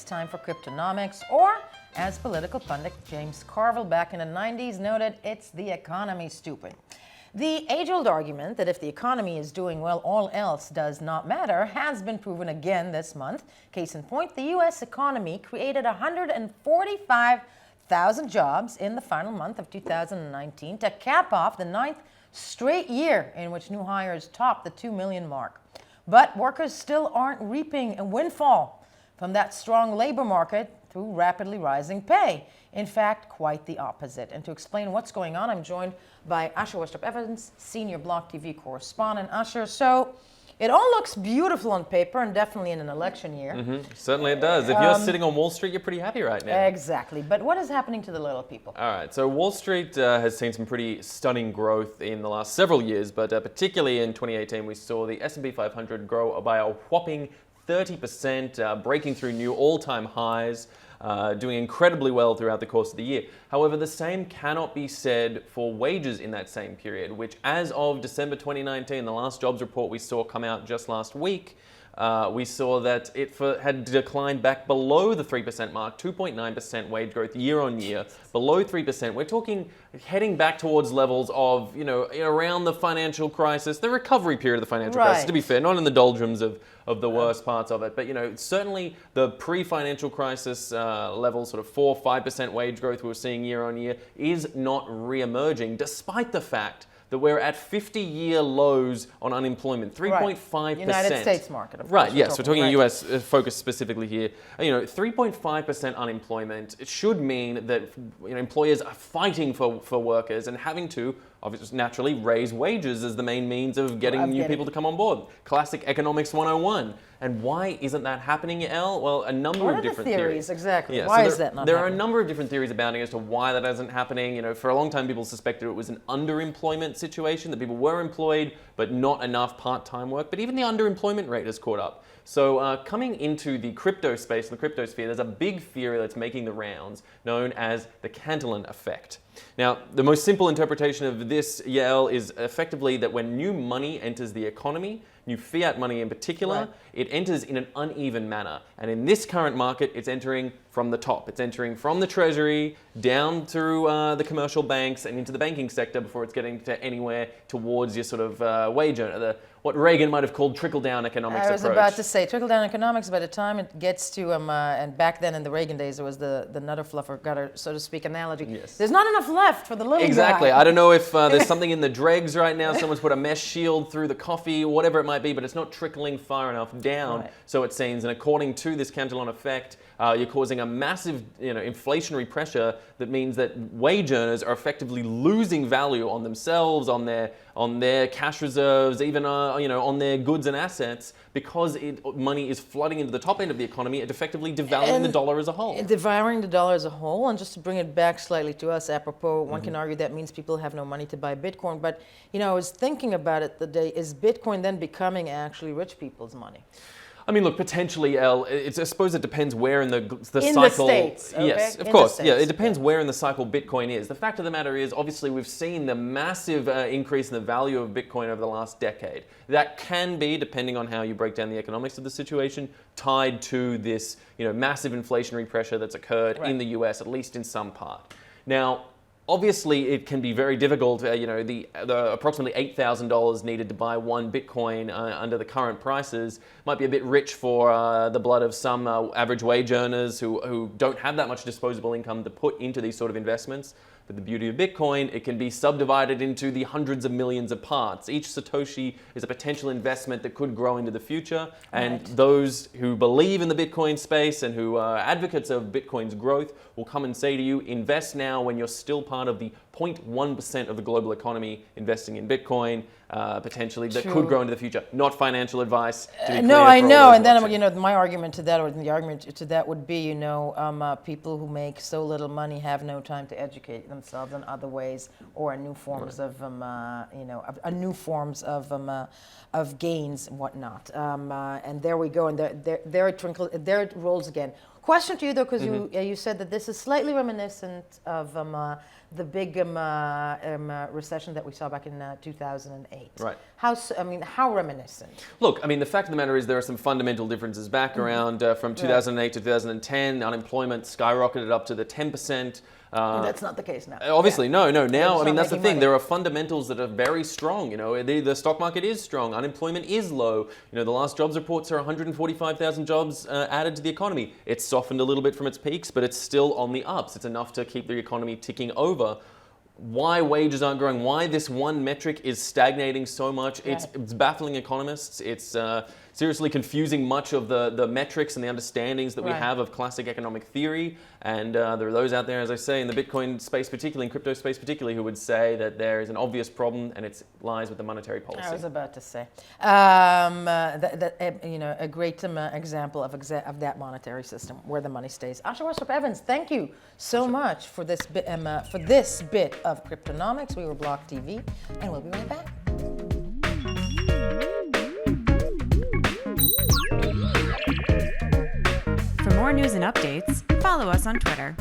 time for cryptonomics, or, as political pundit James Carville back in the 90s noted, it's the economy, stupid. The age-old argument that if the economy is doing well, all else does not matter has been proven again this month. Case in point, the U.S. economy created 145,000 jobs in the final month of 2019 to cap off the 9th straight year in which new hires topped the 2 million mark. But workers still aren't reaping a windfall from that strong labor market through rapidly rising pay. In fact, quite the opposite. And to explain what's going on, I'm joined by Westropp-Evans, senior BLOCKTV correspondent. Usher, so it all looks beautiful on paper and definitely in an election year. Certainly it does. If you're sitting on Wall Street, you're pretty happy right now. Exactly. But what is happening to the little people? All right. So Wall Street has seen some pretty stunning growth in the last several years, but particularly in 2018, we saw the S&P 500 grow by a whopping 30%, breaking through new all-time highs. Doing incredibly well throughout the course of the year. However, the same cannot be said for wages in that same period, which as of December 2019, the last jobs report we saw come out just last week, we saw that it had declined back below the 3% mark, 2.9% wage growth year on year, below 3%. We're talking heading back towards levels of, around the financial crisis, the recovery period of the financial crisis, to be fair, not in the doldrums of the worst parts of it. But, certainly the pre-financial crisis level, sort of 4-5% wage growth we were seeing year on year is not re-emerging, despite the fact that we're at 50-year lows on unemployment, 3.5%. United States market, of course. Right, yes, we're talking US focus specifically here. 3.5% unemployment, it should mean that employers are fighting for workers and having to, obviously, naturally raise wages as the main means of getting new people to come on board. Classic economics 101. And why isn't that happening, Elle? Well, a number of different theories. Exactly. Yeah, why so is that not There happening? are a number of different theories abounding as to why that isn't happening. For a long time, people suspected it was an underemployment situation, that people were employed, but not enough part-time work. But even the underemployment rate has caught up. So coming into the crypto space, the crypto sphere, there's a big theory that's making the rounds known as the Cantillon effect. Now, the most simple interpretation of this, Yael, is effectively that when new money enters the economy, new fiat money in particular, it enters in an uneven manner. And in this current market, it's entering from the top. It's entering from the Treasury down through the commercial banks and into the banking sector before it's getting to anywhere towards your sort of wage earner, what Reagan might have called trickle-down economics approach. I was about to say, trickle-down economics, by the time it gets to, and back then in the Reagan days, it was the nutter fluffer gutter, so to speak, analogy. Yes. There's not enough left for the little Exactly. guy. I don't know if there's something in the dregs right now, someone's put a mesh shield through the coffee, or whatever it might be, but it's not trickling far enough down, so it seems. And according to this Cantillon effect, you're causing a massive inflationary pressure that means that wage earners are effectively losing value on themselves, on their cash reserves, even on their goods and assets, because money is flooding into the top end of the economy and effectively devaluing the dollar as a whole. Devouring the dollar as a whole. And just to bring it back slightly to us, apropos, one can argue that means people have no money to buy Bitcoin. But I was thinking about it today. Is Bitcoin then becoming actually rich people's money? I mean, look, potentially, Elle, I suppose it depends where in the cycle. In the States, okay? Yes, of course. Yeah, it depends where in the cycle Bitcoin is. The fact of the matter is, obviously, we've seen the massive increase in the value of Bitcoin over the last decade. That can be, depending on how you break down the economics of the situation, tied to this massive inflationary pressure that's occurred in the US, at least in some part. Now, obviously, it can be very difficult. The approximately $8,000 needed to buy one Bitcoin under the current prices might be a bit rich for the blood of some average wage earners who don't have that much disposable income to put into these sort of investments. But the beauty of Bitcoin, it can be subdivided into the hundreds of millions of parts. Each Satoshi is a potential investment that could grow into the future. And those who believe in the Bitcoin space and who are advocates of Bitcoin's growth will come and say to you, invest now when you're still part of the 0.1% of the global economy investing in Bitcoin, potentially, that could grow into the future. Not financial advice, to be clear. No, I know. And then, my argument to that, or the argument to that would be, people who make so little money have no time to educate themselves in other ways or in new forms of, new forms of gains and whatnot. And there we go. And there it rolls again. Of Question to you though, because you said that this is slightly reminiscent of the big recession that we saw back in 2008. Right. How reminiscent? Look, I mean, the fact of the matter is there are some fundamental differences back around from 2008 to 2010. Unemployment skyrocketed up to the 10%. That's not the case now. Obviously, no. Now, I mean, that's the making thing. money. There are fundamentals that are very strong. You know, the stock market is strong. Unemployment is low. You know, the last jobs reports are 145,000 jobs added to the economy. It's softened a little bit from its peaks, but it's still on the ups. It's enough to keep the economy ticking over. Why wages aren't growing, why this one metric is stagnating so much, Right. it's baffling economists. It's seriously confusing much of the metrics and the understandings that we Right. have of classic economic theory. And there are those out there, as I say, in the Bitcoin space particularly, in crypto space particularly, who would say that there is an obvious problem and it lies with the monetary policy. I was about to say, a great example of that monetary system where the money stays. Asha Westropp-Evans, thank you so much for this bit of Cryptonomics. We were BLOCKTV, and we'll be right back. For more news and updates, follow us on Twitter.